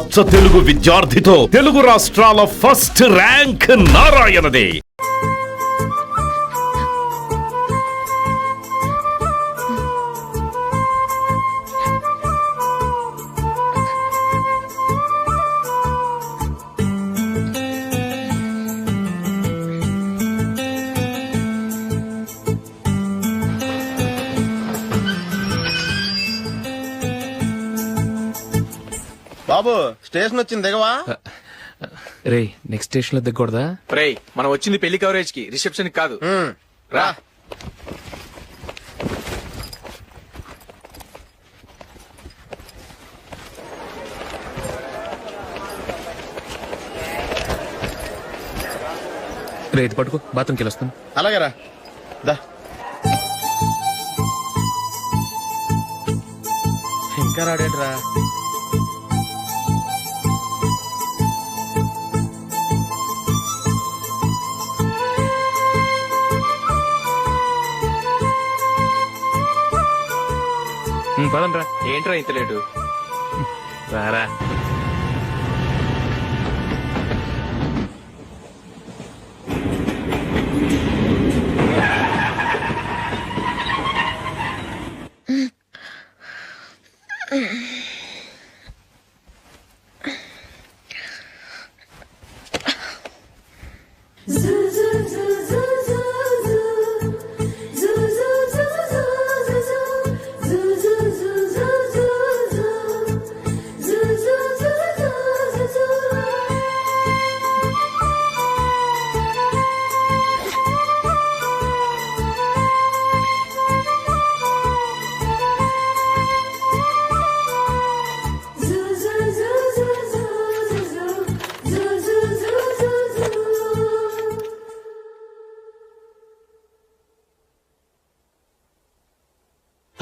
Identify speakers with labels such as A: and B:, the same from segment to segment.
A: అచ్చ తెలుగు విద్యార్థితో తెలుగు రాష్ట్రాల first rank నారాయణదే.
B: బాబు station వచ్చింది దిగవా?
C: రే నెక్స్ట్ స్టేషన్ లో దిగకూడదా?
D: రే మనం వచ్చింది పెళ్లి కవరేజ్ కి, రిసెప్షన్ కి కాదు. రా.
C: రే ఇది పట్టుకో, బాత్రూమ్కి వెళ్ళొస్తాను.
B: అలాగే రా. దా. ఇంకా రాడేట్రా?
C: పదండ్రా.
D: ఏంట్రా ఇంత లేటు?
C: రారా.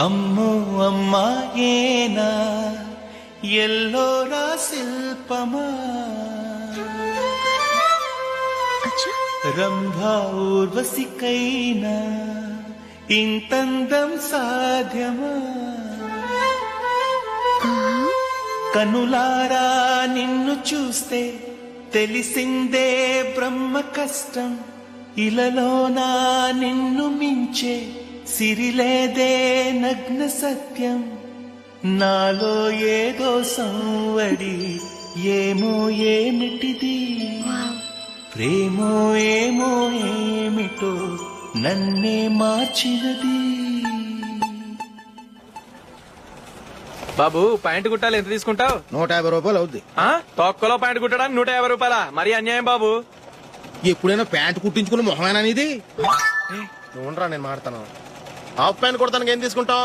E: అమ్మో అమ్మాయేనా ఎల్లోరా శిల్పమా, రంభా ఊర్వశికైనా ఇంతందం సాధ్యమా, కనులారా నిన్ను చూస్తే తెలిసిందే బ్రహ్మ కష్టం, ఇలలోనా నిన్ను మించే సిరిలేదే నగ్న సత్యం, నాలో ఏదో సంవడి ఏమో ఏమిటిది, ప్రేమో ఏమో ఏమిటో నన్నే మార్చినది.
D: బాబు ప్యాంట్ కుట్టాలి, ఎంత తీసుకుంటావు?
B: 150 రూపాయలు అవుద్ది.
D: తొక్కలో ప్యాంట్ కుట్టడానికి 150 రూపాయల? మరి అన్యాయం బాబు.
B: ఎప్పుడైనా ప్యాంట్ కుట్టించుకుని మొహమేనా ఇది? చూడరా నేను మాడతాను. హాఫ్ ప్యాంట్ కుడతానికి ఏం తీసుకుంటావు?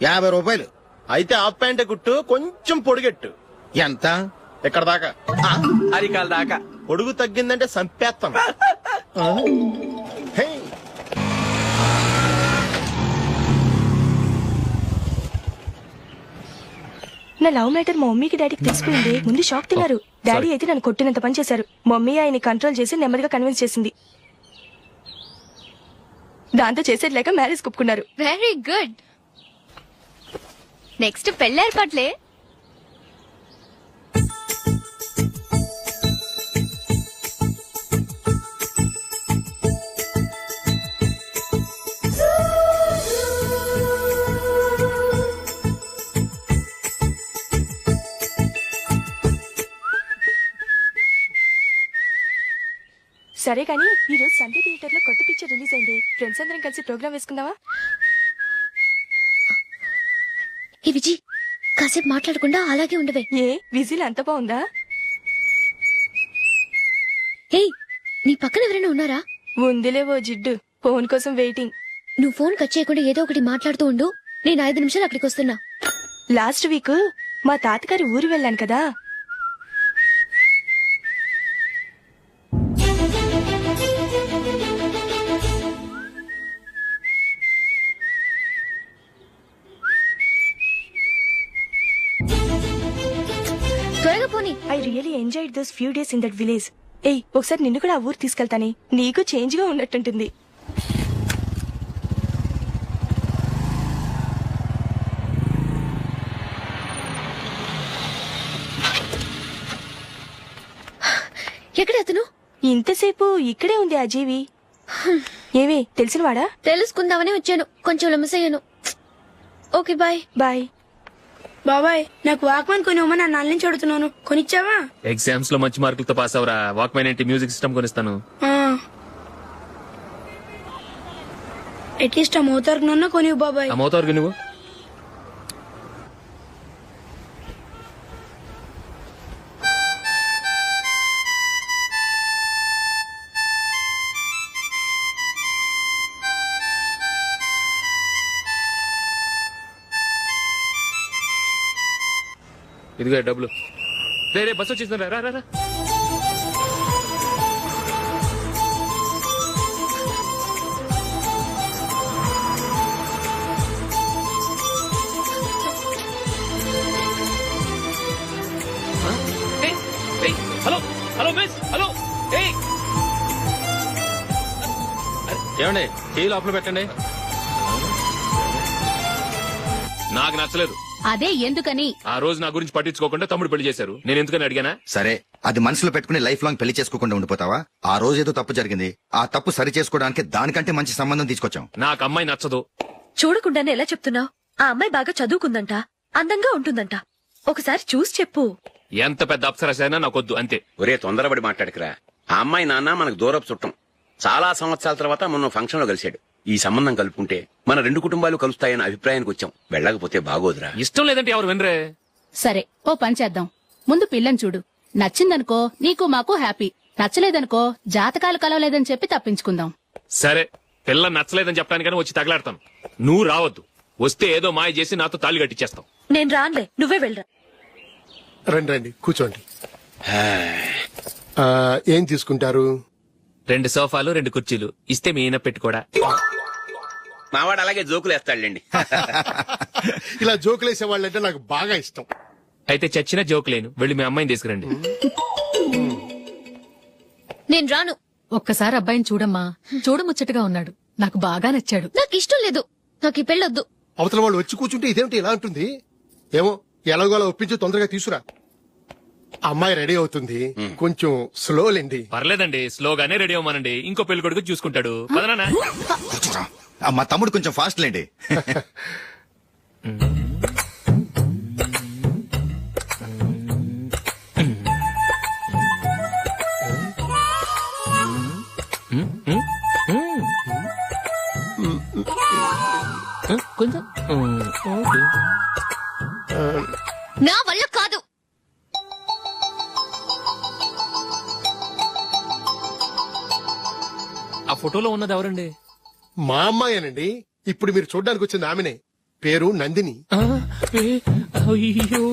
B: 50 రూపాయలు. అయితే హాఫ్ ప్యాంటే కుట్టు, కొంచెం పొడిగెట్టు. ఎంత? ఎక్కడ దాకా?
D: అరికాల దాకా.
B: పొడుగు తగ్గిందంటే సంపేస్తాం.
F: నా లవ్ మ్యాటర్ మా మమ్మీకి డాడీకి తెలిసిపోయింది. ముందు షాక్ తిన్నారు. డాడీ అయితే నన్ను కొట్టినంత పని చేశారు. మమ్మీ ఆయన్ని కంట్రోల్ చేసి నెమ్మదిగా కన్విన్స్ చేసింది. దాంతో చేసేది లేక మ్యారేజ్ కుప్పుకున్నారు.
G: Very good. నెక్స్ట్ పెళ్లి ఏర్పాట్లే.
F: సరే కానీ ఈ రోజు సండే థియేటర్ లో కొత్త పిక్చర్ రిలీజ్ అయింది. ఫ్రెండ్స్ అందరం కలిసి ప్రోగ్రామ్ వేసుకుందావా?
G: ఈ విజి కాసేపు మాట్లాడకుండా అలాగే ఉండవే.
F: ఏ విజిల్ అంత బాగుందా?
G: ఏయ్, నీ పక్కన ఎవరైనా ఉన్నారా?
F: ఉందిలే ఓ జిడ్డు, ఫోన్ కోసం వెయిటింగ్.
G: నువ్వు ఫోన్ కట్ చేయకుండా ఏదో ఒకటి మాట్లాడుతూ ఉండు. నేను 5 నిమిషాలు అక్కడికి వస్తున్నా.
F: లాస్ట్ వీక్ మా తాతగారి ఊరు వెళ్ళాను కదా.
G: త్వరగా పోనీ.
F: I really enjoyed those few days in that village. ఏయ్, ఒకసారి నిన్ను కూడా ఆ ఊరు తీసుకెళ్తానే, నీకు చేంజ్ గా ఉన్నట్టుంటుంది.
G: ఎక్కడ అతను?
F: ఇంతసేపు ఇక్కడే ఉంది ఆ జీవి. ఏవి తెలిసినవాడా?
G: తెలుసుకుందామని వచ్చాను, కొంచెం లెమసయ్యాను. Okay bye.
F: బాయ్.
H: బాబాయ్ నాకు వాక్మాన్ కొనివ్వమని నా నాన్న నుంచి అడుగుతున్నాను, కొనిచ్చావా?
C: ఎగ్జామ్స్ లో మంచి మార్కులతో పాస్ అవరా, వాక్మెన్ ఏంటి మ్యూజిక్ సిస్టమ్ కొనిస్తాను.
H: అట్లీస్ట్ ఆ మోతారు కొనివ్వు బాబాయ్.
C: ఆ మోతారు నువ్వు ఇదిగో డబ్బులు. రే బస్ వచ్చేసింది, రా రా రా. Hello hello miss, hello.
D: ఏమండి టీ లోపల పెట్టండి.
C: నాకు నచ్చలేదు.
I: అదే ఎందుకని?
C: ఆ రోజు నా గురించి పట్టించుకోకుండా తమ్ముడు పెళ్లి చేశారు. నేను ఎందుకని అడిగానా?
J: సరే, అది మనసులో పెట్టుకుని లైఫ్ లాంగ్ పెళ్లి చేసుకోకుండా ఉండిపోతావా? ఆ రోజు ఏదో తప్పు జరిగింది, ఆ తప్పు సరి చేసుకోవడానికి దానికంటే మంచి సంబంధం తీసుకొచ్చాం.
C: నాకు అమ్మాయి నచ్చదు.
G: చూడకుండానే ఎలా చెప్తున్నావు? ఆ అమ్మాయి బాగా చదువుకుందంట, అందంగా ఉంటుందంట. ఒకసారి చూసి చెప్పు.
C: ఎంత పెద్ద అప్సరసైనా నాకొద్దు, అంతే.
K: ఒరే తొందరపడి మాట్లాడకురా. ఆ అమ్మాయి నాన్న మనకు దూరపు చుట్టం. చాలా సంవత్సరాల తర్వాత మొన్న ఫంక్షన్ లో కలిశాడు. ఈ సంబంధం కలుపుకుంటే మన రెండు కుటుంబాలు కలుస్తాయన్న అభిప్రాయానికి వచ్చాం. వెళ్ళకపోతే బాగోదురా.
C: ఇష్టం లేదంటే ఎవరు వినరే.
I: సరే ఓ పని చేద్దాం, ముందు పిల్లని చూడు. నచ్చిందనుకో నీకు మాకు హ్యాపీ, నచ్చలేదనుకో జాతకాలు కలవలేదని చెప్పి తప్పించుకుందాం.
C: సరే, పిల్ల నచ్చలేదని చెప్పడానికని వచ్చి తగలాడతాను. నువ్వు రావద్దు. వస్తే ఏదో మాయ చేసి నాతో తాళి కట్టించేస్తావు.
G: నేను రానులే, నువ్వే వెళ్ళరా.
L: రండి రండి కూర్చోండి. ఏం తీసుకుంటారు?
C: 2 సోఫాలు 2 కుర్చీలు ఇస్తే మీ ఈయన పెట్టుకోడా.
K: మావాడు అలాగే జోకులు వేస్తాడులేండి.
L: ఇలా జోకులేసే వాళ్ళంటే నాకు బాగా ఇష్టం.
C: అయితే చచ్చిన జోక్ లేను, వెళ్ళి మీ అమ్మాయిని తీసుకురండి.
G: నేను రాను.
I: ఒక్కసారి అబ్బాయిని చూడమ్మా, చూడముచ్చటగా ఉన్నాడు, నాకు బాగా నచ్చాడు.
G: నాకు ఇష్టం లేదు, నాకు ఈ పెళ్ళొద్దు.
L: అవతల వాళ్ళు వచ్చి కూర్చుంటే ఇదేమిటి ఇలా ఉంటుంది? ఏమో ఎలాగోలా ఒప్పించి తొందరగా తీసుకురా. అమ్మాయి రెడీ అవుతుంది, కొంచెం స్లో లేండి.
C: పర్లేదండి, స్లోగానే రెడీ అవ్వమనండి. ఇంకో పెళ్లి కొడుకు చూసుకుంటాడు. పదనా.
J: కూర్చోరా. మా తమ్ముడు కొంచెం ఫాస్ట్ లేండి.
C: కొంచెం
G: నా వల్ల కాదు.
C: ఆ ఫోటోలో ఉన్నది ఎవరండి?
L: మా అమ్మాయేనండి. ఇప్పుడు మీరు చూడడానికి వచ్చింది ఆమెనే. పేరు నందిని.
C: అయ్యో,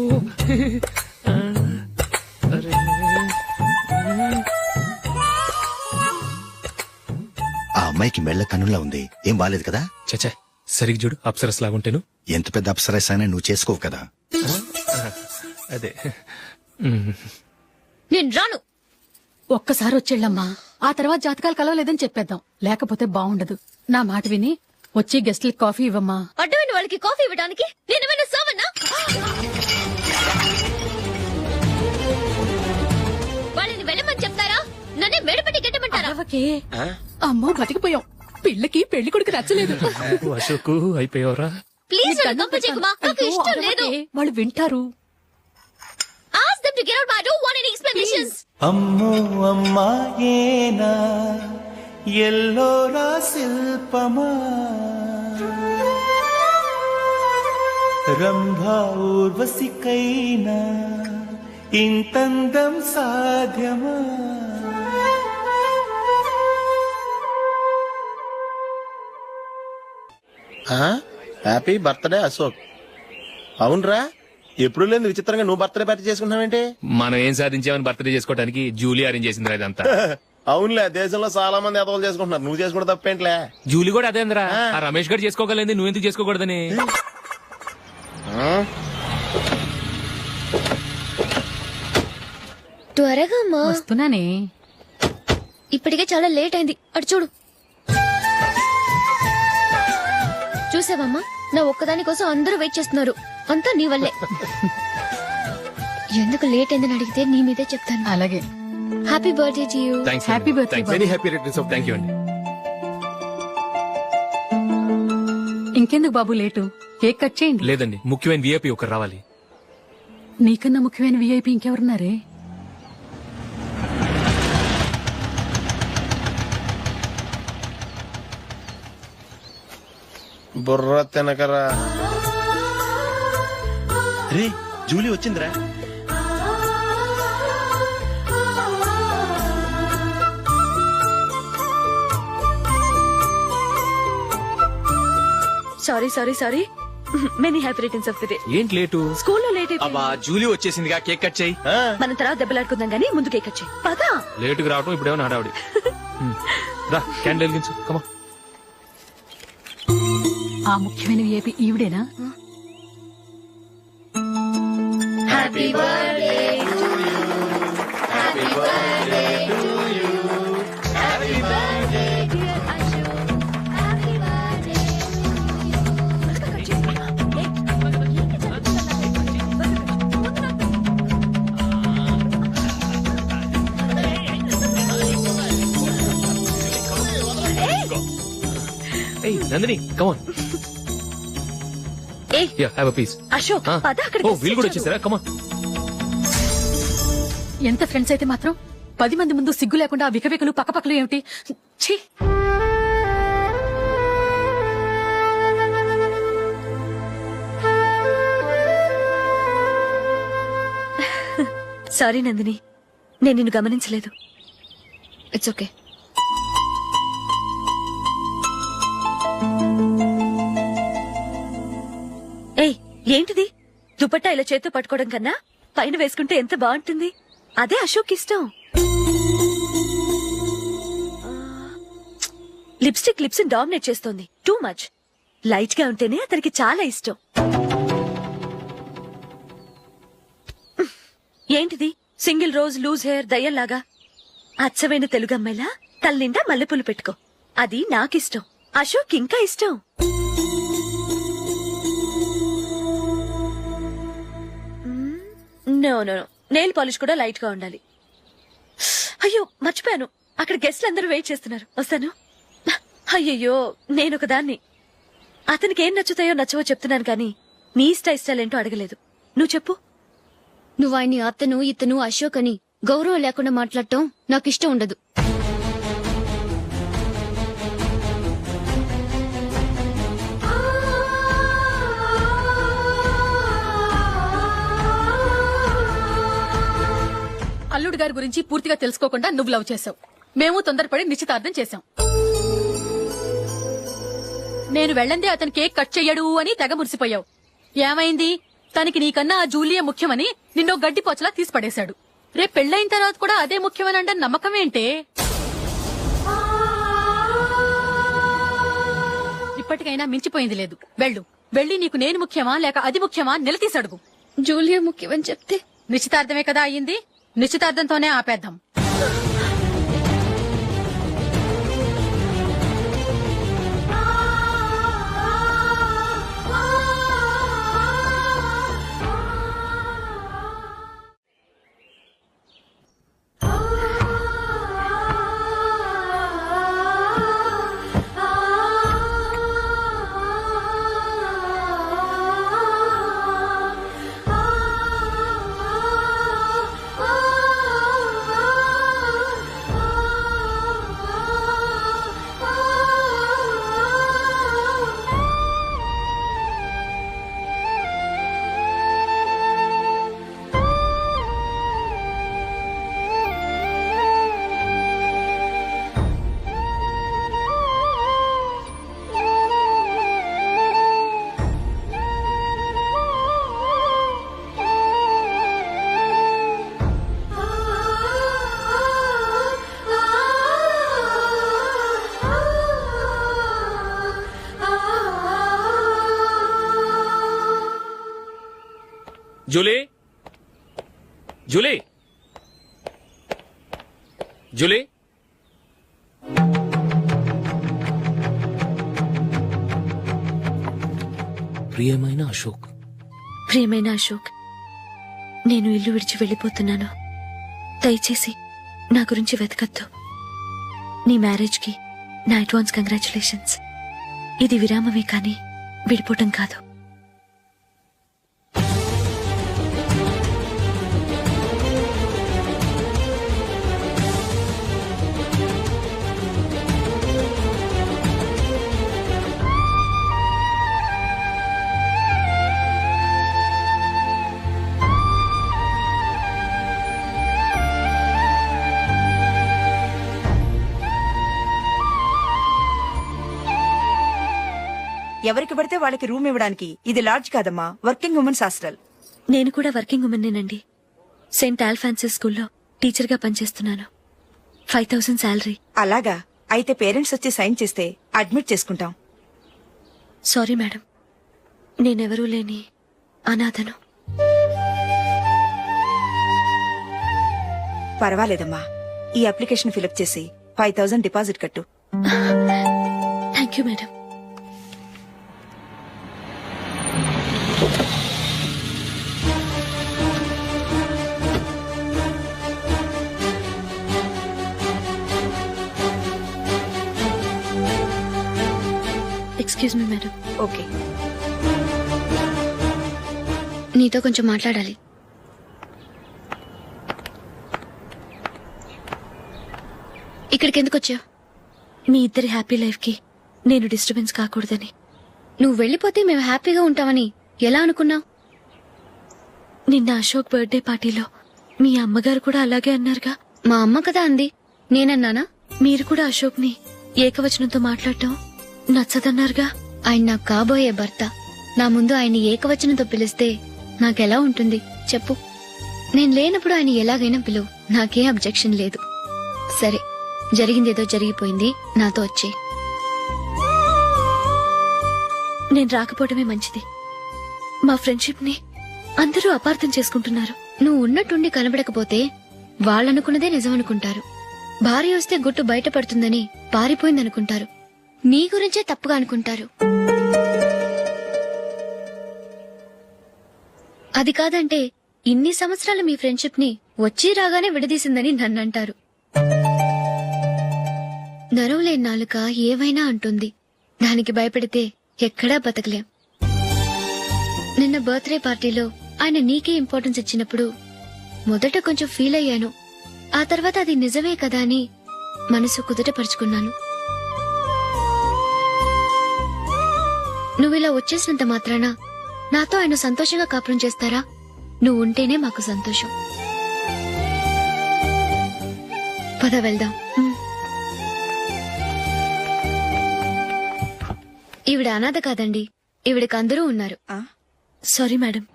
J: ఆ అమ్మాయికి మెళ్ళ కన్నులా ఉంది, ఏం బాలేదు కదా?
C: చచ్చా, సరిగ్గా చూడు, అప్సరస్ లాగుంటేను.
J: ఎంత పెద్ద అప్సరస్ అయినా నువ్వు చేసుకోవు కదా.
C: అదే.
G: నేను రాను.
I: ఒక్కసారి వచ్చేళ్ళమ్మా, ఆ తర్వాత జాతకాలు కలవలేదని చెప్పేద్దాం, లేకపోతే బాగుండదు. నా మాట విని వచ్చి గెస్ట్లకి కాఫీ ఇవ్వమ్మా.
G: అడ్డమైన వాళ్ళకి కాఫీ ఇవ్వడానికి నేనేమైనా సోమన్నా? వాళ్ళని వెళ్ళమని చెప్తారా, నన్నే మేడపట్టి గెట్టమంటారా?
I: అమ్మో బతికిపోయాం, పిల్లకి పెళ్లి కొడుకు నచ్చలేదు.
C: అశోక్ అయిపోయావరా?
G: ప్లీజ్ కంప చేయకుమా, నాకు ఇష్టం లేదు.
I: వాళ్ళు వింటారు.
G: Ask them to get out, but I don't want any explanations.
E: అమ్మో అమ్మాయేనా ఎల్లోరా శిల్పమా, రంభా ఊర్వశికైనా ఇంతందం సాధ్యమా?
B: Happy birthday Ashok. అవునరా, ఎప్పుడు లేదు విచిత్రంగా నువ్వు బర్త్డే పార్టీ చేసుకుంటున్నావేంటి?
C: మనం ఏం సాధించామని బర్త్డే చేసుకోవడానికి జూలీ అరేంజ్ చేసింది ఇదంతా.
B: అవునులే, దేశంలో చాలా మంది ఎదవలు చేసుకుంటున్నారు, నువ్వు చేసుకుంటే తప్పేంట్లే.
C: జూలీ కూడా అదేంద్రా, ఆ రమేష్ గారు చేసుకోగలేదు, నువ్వెందుకు చేసుకోకూడదని.
G: త్వరగా అమ్మా.
I: వస్తున్నానే.
G: ఇప్పటికే చాలా లేట్ అయింది, అటు చూడు. చూసావమ్మా, నా ఒక్కదాని కోసం అందరూ వెయిట్ చేస్తున్నారు, అంతా నీ వల్లే. ఎందుకు లేట్ అయిందని అడిగితే నీ మీదే చెప్తాను.
I: అలాగే.
G: Happy birthday to you.
C: Thanks
I: Happy birthday,
L: very happy returns of
C: thank you అండి.
I: ఇంకెందుకు బాబు లేటు, కేక్ కట్ చేయండి.
C: లేదండి, ముఖ్యమైన విఐపి ఒకరు రావాలి.
I: నీకన్నా ముఖ్యమైన విఐపి ఇంకెవరున్నారే?
B: బుర్ర తినకరా. రే జూలీ వచ్చిందిరా.
G: Sorry sorry sorry, many happy returns of the day.
C: ఏంటి లేటు?
G: స్కూల్లో లేట్
D: అబ్బా
G: అయిపోయింది.
D: జూలీ వచ్చేసిందిగా, కేక్ కట్ చేయి.
G: మనం తర్వాత దెబ్బలాడుకుందాం గానీ ముందు కేక్ వచ్చాయి పదా.
C: లేటుగా రావటం ఇప్పుడేమో హడావుడి. రా క్యాండిల్ వెలిగించు, కమా.
I: ఆ ముఖ్యమైన విఐపి ఈవిడేనా?
C: ఏయ్ నందిని, కమాన్.
G: ఏయ్
C: yeah, have a piece.
G: Ashok పద అక్కడికి.
C: ఓ వీళ్ళు కూడా వచ్చేసారా? కమాన్.
I: ఎంత ఫ్రెండ్స్ అయితే మాత్రం 10 మంది ముందు సిగ్గు లేకుండా ఆ వికవికలు పక్కపక్కలు ఏమిటి? ఛీ!
G: సారీ నందిని, నేను నిన్ను గమనించలేదు. It's okay. ఏయ్ ఏంటిది? దుపట్టా ఇలా చేత్తో పట్టుకోవడం కన్నా పైన వేసుకుంటే ఎంత బాగుంటుంది. అదే అశోక్ ఇష్టం. లిప్స్టిక్ లిప్స్ డామినేట్ చేస్తోంది. Too much. లైట్ గా ఉంటేనే అతనికి చాలా ఇష్టం. ఏంటిది? సింగిల్ రోజ్ లూజ్ హెయిర్ దయ్యంలాగా. అచ్చమైన తెలుగు అమ్మాయిలా తల్లిండా మల్లెపూలు పెట్టుకో. అది నాకిష్టం. అశోక్ ఇంకా ఇష్టం. No no no, nail polish కూడా లైట్ గా ఉండాలి. అయ్యో మర్చిపోయాను, అక్కడ గెస్ట్లు అందరూ వెయిట్ చేస్తున్నారు. వస్తాను. అయ్యయ్యో నేనొక దాన్ని. అతనికి ఏం నచ్చుతాయో నచ్చవో చెప్తున్నాను కానీ నీ ఇష్టాలేంటో అడగలేదు. నువ్వు చెప్పు.
M: నువ్వు ఆయన్ని అతను ఇతను అశోక్ అని గౌరవం లేకుండా మాట్లాడటం నాకు ఇష్టం ఉండదు.
I: అల్లుడు గారి గురించి పూర్తిగా తెలుసుకోకుండా నువ్వు లవ్ చేసావు. మేము తొందరపడి నిశ్చితార్థం చేశాం. నేను వెళ్ళందే అతను కేక్ కట్ చెయ్యడు అని తెగ మురిసిపోయావు. ఏమైంది? తనకి నీకన్నా ఆ జూలియా ముఖ్యమని నిన్నో గడ్డి పోచలా తీసిపడేశాడు. రేపు పెళ్ళైన తర్వాత కూడా అదే ముఖ్యమని అంటే నమ్మకం ఏంటే? ఇప్పటికైనా మించిపోయింది లేదు. వెళ్ళి నీకు నేను ముఖ్యమా లేక అది ముఖ్యమా నిలదీసి అడుగు.
M: జూలియా ముఖ్యమని చెప్తే
I: నిశ్చితార్థమే కదా అయ్యింది. నిశ్చితార్థంతోనే ఆపేద్దాం.
C: Julie, Julie, Julie. ప్రియమైన అశోక్.
G: ప్రియమైన అశోక్, నేను ఇల్లు విడిచి వెళ్ళిపోతున్నాను. దయచేసి నా గురించి వెతకద్దు. నీ మ్యారేజ్ కి నా అడ్వాన్స్ కంగ్రాచులేషన్స్. ఇది విరామమే కానీ విడిపోవటం కాదు.
N: ఎవరికి పడితే వాళ్ళకి రూమ్ ఇవ్వడానికి ఇది లాడ్జ్ కాదమ్మా, వర్కింగ్ ఉమెన్స్ హాస్టల్.
G: నేను కూడా వర్కింగ్ ఉమెన్నేనండి. సెయింట్ ఆల్ఫాన్సిస్ స్కూల్లో టీచర్ గా పనిచేస్తున్నాను. 5000 శాలరీ.
N: అలాగా? అయితే పేరెంట్స్ వచ్చి సైన్ చేస్తే అడ్మిట్ చేసుకుంటాం.
G: సారీ మేడం, నేనెవరూ లేని అనాథను.
N: పర్వాలేదమ్మా, ఈ అప్లికేషన్ ఫిలప్ చేసి 5000 డిపాజిట్ కట్టు.
G: Thank you madam. Excuse me madam.
N: Okay.
M: నీతో కొంచెం మాట్లాడాలి. ఇక్కడికి ఎందుకు వచ్చావు?
G: మీ ఇద్దరి హ్యాపీ లైఫ్ కి నేను డిస్టర్బెన్స్ కాకూడదని.
M: నువ్వు వెళ్ళిపోతే మేము హ్యాపీగా ఉంటామని ఎలా అనుకున్నావు?
G: నిన్న అశోక్ బర్త్డే పార్టీలో మీ అమ్మగారు కూడా అలాగే అన్నారుగా.
M: మా అమ్మ కదా అంది, నేనన్నానా?
G: మీరు కూడా అశోక్ ని ఏకవచనంతో మాట్లాడటం నచ్చదన్నారుగా.
M: ఆయన నాకు కాబోయే భర్త. నా ముందు ఆయన్ని ఏకవచనంతో పిలిస్తే నాకెలా ఉంటుంది చెప్పు? నేను లేనప్పుడు ఆయన ఎలాగైనా పిలువు, నాకేం అబ్జెక్షన్ లేదు. సరే, జరిగిందేదో జరిగిపోయింది, నాతో వచ్చే.
G: నేను రాకపోవడమే మంచిది. మా ఫ్రెండ్షిప్ ని అందరూ అపార్థం చేసుకుంటున్నారు.
M: నువ్వు ఉన్నట్టుండి కనబడకపోతే వాళ్ళనుకున్నదే నిజమనుకుంటారు. భార్య వస్తే గుట్టు బయటపడుతుందని పారిపోయిందనుకుంటారు. నీ గురించే తప్పుగా అనుకుంటారు. అది కాదంటే ఇన్ని సంవత్సరాలు మీ ఫ్రెండ్షిప్ ని వచ్చి రాగానే విడదీసిందని నన్నంటారు. నరవలేని నాలుక ఏవైనా అంటుంది. దానికి భయపడితే ఎక్కడా బతకలేం. నిన్న బర్త్డే పార్టీలో ఆయన నీకే ఇంపార్టెన్స్ ఇచ్చినప్పుడు మొదట కొంచెం ఫీల్ అయ్యాను. ఆ తర్వాత అది నిజమే కదా అని మనసు కుదుటపరుచుకున్నాను. నువ్విలా వచ్చేసినంత మాత్రాన నాతో ఆయన సంతోషంగా కాపురం చేస్తారా? నువ్వు ఉంటేనే మాకు సంతోషం. పద వెళ్దాం. ఈవిడ అనాథ కాదండి, ఈవిడకి అందరూ ఉన్నారు.
G: సారీ మేడం,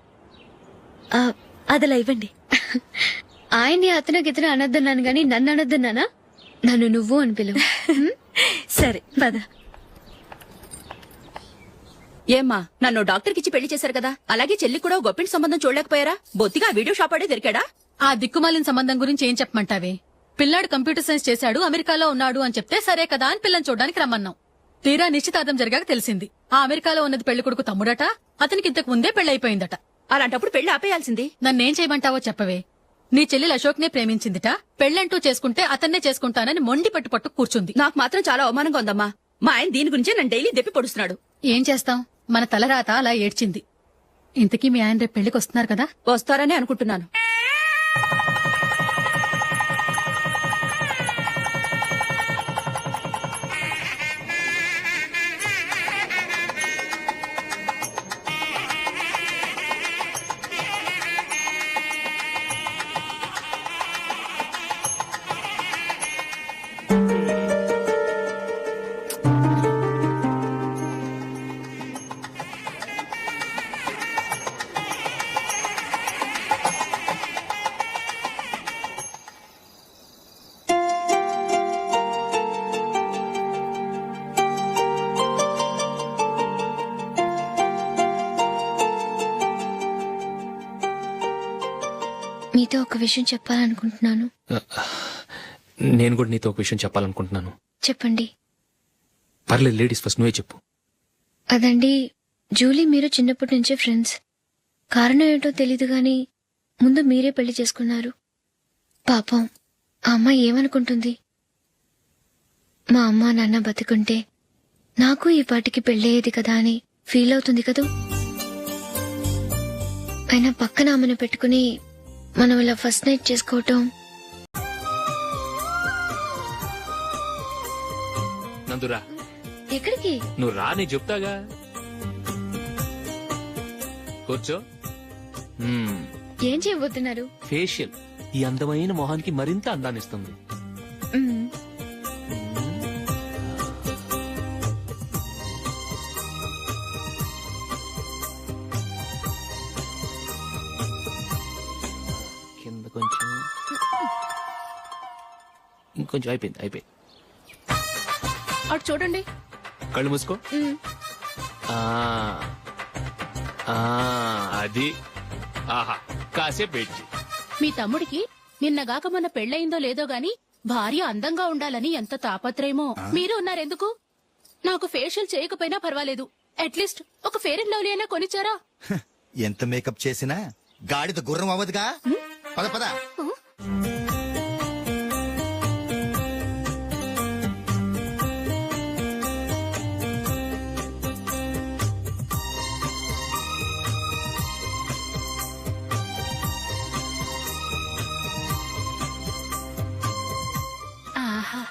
G: అదలా ఇవ్వండి.
M: ఆయన్ని అతను గితను అనొద్దన్నాను గాని నన్ను అనొద్దన్నానా? నన్ను నువ్వు అని పిలువు.
G: సరే పద.
O: ఏమ్మా, నన్ను డాక్టర్ కిచ్చి పెళ్లి చేశారు కదా, అలాగే చెల్లి కూడా గొప్పింటి సంబంధం చూడలేకపోయారా? బొత్తిగా వీడియో షాప్ ఆడే దొరికాడా?
I: ఆ దిక్కుమాలిన సంబంధం గురించి ఏం చెప్పమంటావే? పిల్లాడు కంప్యూటర్ సైన్స్ చేశాడు, అమెరికాలో ఉన్నాడు అని చెప్తే సరే కదా అని పిల్లని చూడడానికి రమ్మన్నాం. తీరా నిశ్చితార్థం జరిగాక తెలిసింది ఆ అమెరికాలో ఉన్నది పెళ్లి కొడుకు తమ్ముడట, అతనికి ఇంతకు ముందే పెళ్లయిపోయిందట.
O: అలాంటప్పుడు పెళ్లి ఆపేయాల్సింది.
I: నన్నేం చేయమంటావో చెప్పవే. నీ చెల్లెలు అశోక్ నే ప్రేమించిందిట, పెళ్లంటూ చేసుకుంటే అతన్నే చేసుకుంటానని మొండి పట్టు కూర్చుంది.
O: నాకు మాత్రం చాలా అవమానంగా ఉందమ్మా. మా ఆయన దీని గురించే నన్ను డైలీ దెప్పి పొడుస్తున్నాడు.
I: ఏం చేస్తాం, మన తలరాత అలా ఏడ్చింది. ఇంతకీ మీ ఆయన రేపు పెళ్లికి వస్తున్నారు కదా?
O: వస్తారని అనుకుంటున్నాను.
M: మీతో ఒక విషయం చెప్పాలనుకుంటున్నాను.
C: నేను కూడా నీతో ఒక విషయం చెప్పాలనుకుంటున్నాను.
M: చెప్పండి.
C: పర్లేదు, లేడీస్ ఫస్ట్, నువ్వే చెప్పు.
M: అదండి, జూలీ మీరు చిన్నప్పటి నుంచే ఫ్రెండ్స్. కారణం ఏంటో తెలీదు గాని ముందు మీరే పెళ్లి చేసుకున్నారు. పాపం ఆ అమ్మాయి ఏమనుకుంటుంది? మా అమ్మ నాన్న బతుకుంటే నాకు ఈ పాటికి పెళ్ళయ్యేది కదా అని ఫీల్ అవుతుంది కదూ. అయినా పక్కన ఆమెను పెట్టుకుని మనం ఇలా ఫస్ట్ నైట్ చేసుకోవటం.
C: నందురా,
M: ఎక్కడికి?
C: నువ్వు రా, నేను చెప్తాగా. కూర్చో.
M: ఏం చేయబోతున్నారు?
C: ఫేషియల్ ఈ అందమైన మొహానికి మరింత అందాన్నిస్తుంది.
M: మ్మ్.
C: కింద కొంచెం, ఇంకొంచెం. అయిపోయింది.
I: అటు చూడండి.
C: కళ్ళు మూసుకో.
M: మ్మ్.
C: ఆ, అది. ఆహా, కాసేపు వెయిట్ చెయ్.
I: మీ తమ్ముడికి నిన్నగాక మొన్న పెళ్ళయిందో లేదో గాని భార్య అందంగా ఉండాలని ఎంత తాపత్రయమో. మీరు ఉన్నారెందుకు? నాకు ఫేషియల్ చేయకపోయినా పర్వాలేదు, అట్లీస్ట్ ఒక ఫేర్ అండ్ లవ్లీ అయినా కొనిచ్చారా?
J: ఎంత మేకప్ చేసినా గాడిద గుర్రం అవ్వదుగా. పద పద.
I: ఆహా.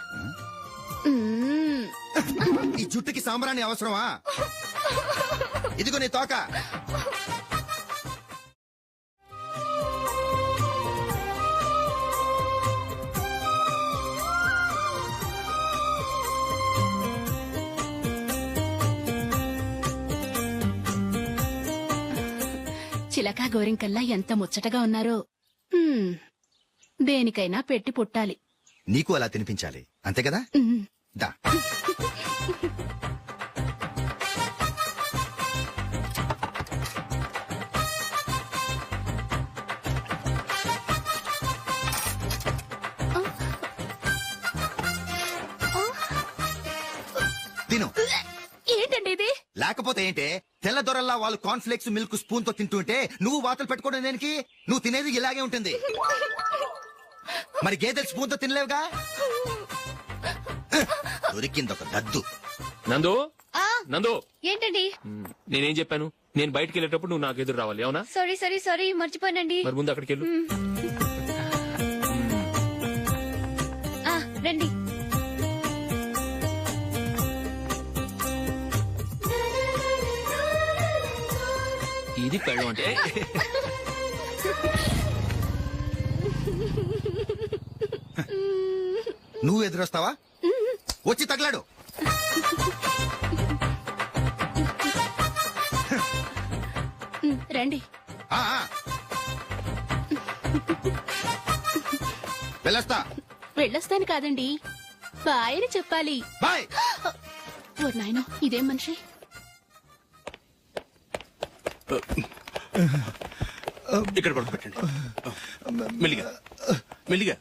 J: ఈ జుట్టుకి సాంబ్రాణి అవసరమా? ఇదిగో నీ తోక.
I: చిలకా గోరింకల్లా ఎంత ముచ్చటగా ఉన్నారో. దేనికైనా పెట్టి పుట్టాలి.
J: నీకు అలా తినిపించాలి, అంతే కదా? దా. తిను.
I: ఏంటండి ఇది?
J: లేకపోతే ఏంటే, తెల్ల దొరల్లా వాళ్ళు కాన్ఫ్లెక్స్ మిల్క్ స్పూన్ తో తింటుంటే నువ్వు వాతలు పెట్టుకోవడం దేనికి? నువ్వు తినేది ఇలాగే ఉంటుంది. మరి గేదెలు స్పూన్ తో తినలేవుగా. దొరికిందొక దద్దు.
C: నందు, నందు,
M: ఏంటండి?
C: నేనేం చెప్పాను? నేను బయటికి వెళ్ళేటప్పుడు నువ్వు నాకు ఎదురు రావాలి, అవునా?
M: సారీ మర్చిపోయానండి.
C: మరి ముందు అక్కడికి వెళ్ళు.
M: రండి.
C: ఇది పెళ్ళం అంటే.
J: నువ్వు ఎదురొస్తావా? వచ్చి తగలాడు.
I: రండి.
J: వెళ్ళొస్తా.
I: వెళ్ళొస్తాను కాదండి, బాయ్ అని చెప్పాలి.
J: బాయ్.
I: ఓ నాయనో, ఇదేం మనిషి?
P: ఇక్కడ పడుకోబెట్టండి. మెల్లిగా మెల్లిగా.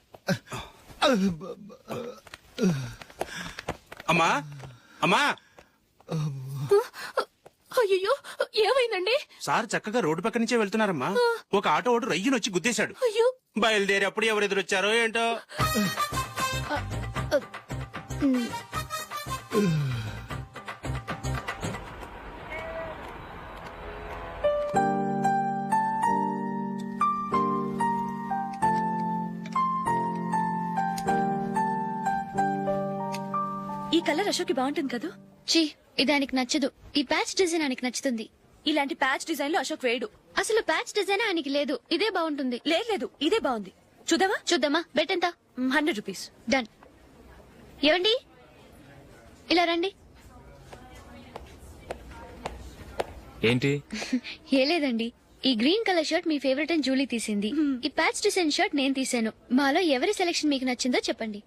P: అమ్మా అమ్మా.
I: అయ్యో, ఏమైందండి?
P: సార్ చక్కగా రోడ్డు పక్క నుంచే వెళ్తున్నారమ్మా. ఒక ఆటో ఓడు రయ్యనొచ్చి గుద్దేశాడు.
I: అయ్యో.
P: బయలుదేరేప్పుడు ఎవరు ఎదురొచ్చారో ఏంటో.
G: ఈ కలర్ అశోక్ బాగుంటుంది కదా?
M: చీ, ఇది ఆయనకి నచ్చదు. ఈ ప్యాచ్ డిజైన్ ఆయనకి నచ్చుతుంది.
G: ఇలాంటి ప్యాచ్ డిజైన్ లో అశోక్ వేయడు.
M: అసలు ప్యాచ్ డిజైన్ ఆయనకి లేదు. ఇదే బాగుంటుంది.
G: లేదు, ఇదే బాగుంది. చూద్దామా?
M: బెట్ ఎంత?
G: 100 రూపీస్.
M: డన్. ఏవండి, ఇలా రండి.
C: ఏంటి?
M: ఏ లేదండి, ఈ గ్రీన్ కలర్ షర్ట్ మీ ఫేవరెట్ అని జూలీ తీసింది. ఈ ప్యాచ్ డిజైన్ షర్ట్ నేను తీసాను. మాలో ఎవరి సెలెక్షన్ మీకు నచ్చిందో చెప్పండి.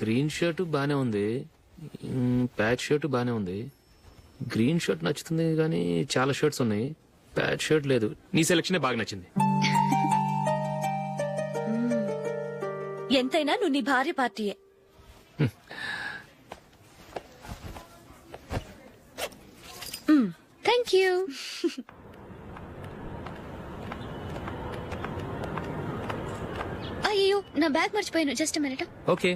C: గ్రీన్ షర్ట్ బానే ఉంది, ప్యాచ్ షర్ట్ బానే ఉంది. గ్రీన్ షర్ట్ నచ్చుతుంది కానీ చాలా షర్ట్స్ ఉన్నాయి, ప్యాచ్ షర్ట్ లేదు. నీ సెలెక్షనే బాగా నచ్చింది.
G: ఎంతైనా నువ్వు నీ భార్య పార్టీయే.
M: Thank you. అయ్యో నా బ్యాగ్ మర్చిపోయాను. Just minute.
C: ఓకే